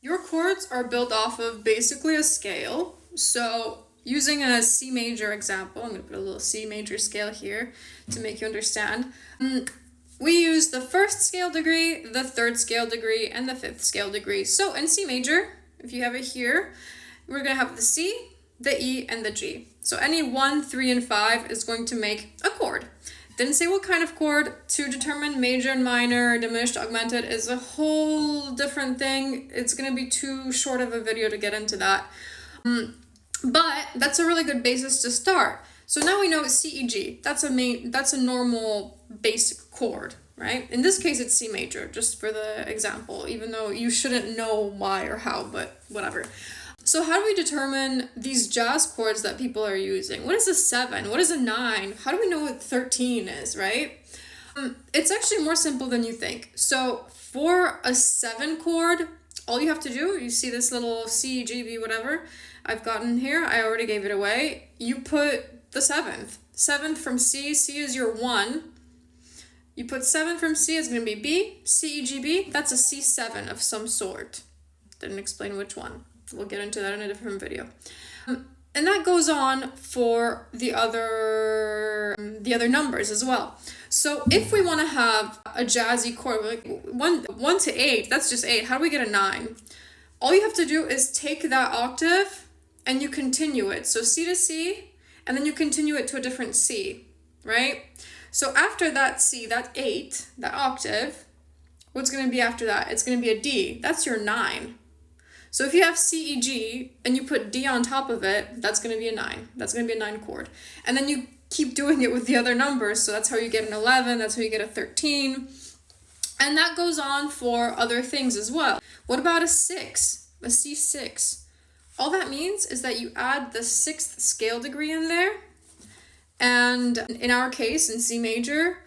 Your chords are built off of basically a scale. So using a C major example, I'm going to put a little C major scale here to make you understand. We use the first scale degree, the third scale degree, and the fifth scale degree. So in C major, if you have it here, we're going to have the C, the E, and the G. So any 1, 3, and 5 is going to make a chord. Didn't say what kind of chord. To determine major and minor, diminished, augmented is a whole different thing. It's going to be too short of a video to get into that. But that's a really good basis to start. So now we know it's C, E, G. That's a normal basic chord, right? In this case, it's C major, just for the example, even though you shouldn't know why or how, but whatever. So how do we determine these jazz chords that people are using? What is a 7? What is a 9? How do we know what 13 is, right? It's actually more simple than you think. So for a 7 chord, all you have to do, you see this little C, G, B, whatever I've gotten here, I already gave it away. You put the 7th. 7th from C, C is your 1. You put 7 from C, it's going to be B, C, E, G, B. That's a C7 of some sort. Didn't explain which one. We'll get into that in a different video. And that goes on for the other numbers as well. So if we want to have a jazzy chord, like 1 to 8, that's just 8. How do we get a 9? All you have to do is take that octave and you continue it. So C to C, and then you continue it to a different C, right? So after that C, that 8, that octave, what's going to be after that? It's going to be a D. That's your 9. So if you have C, E, G, and you put D on top of it, that's going to be a 9. That's going to be a 9 chord. And then you keep doing it with the other numbers. So that's how you get an 11. That's how you get a 13. And that goes on for other things as well. What about a 6? A C6? All that means is that you add the 6th scale degree in there. And in our case, in C major,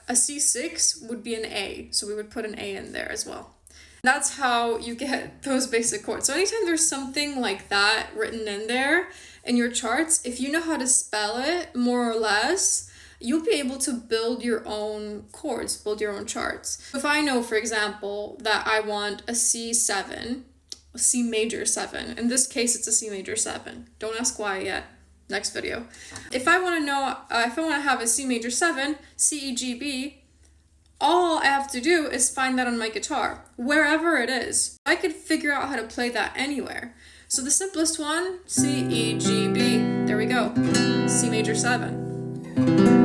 a C6 would be an A. So we would put an A in there as well. That's how you get those basic chords. So anytime there's something like that written in there in your charts, if you know how to spell it more or less, you'll be able to build your own chords, build your own charts. If I know, for example, that I want a C7, a C major 7, in this case it's a C major 7. Don't ask why yet. Next video. If I want to know, if I want to have a C major 7, C, E, G, B, all I have to do is find that on my guitar, wherever it is. I could figure out how to play that anywhere. So the simplest one, C, E, G, B, there we go, C major 7.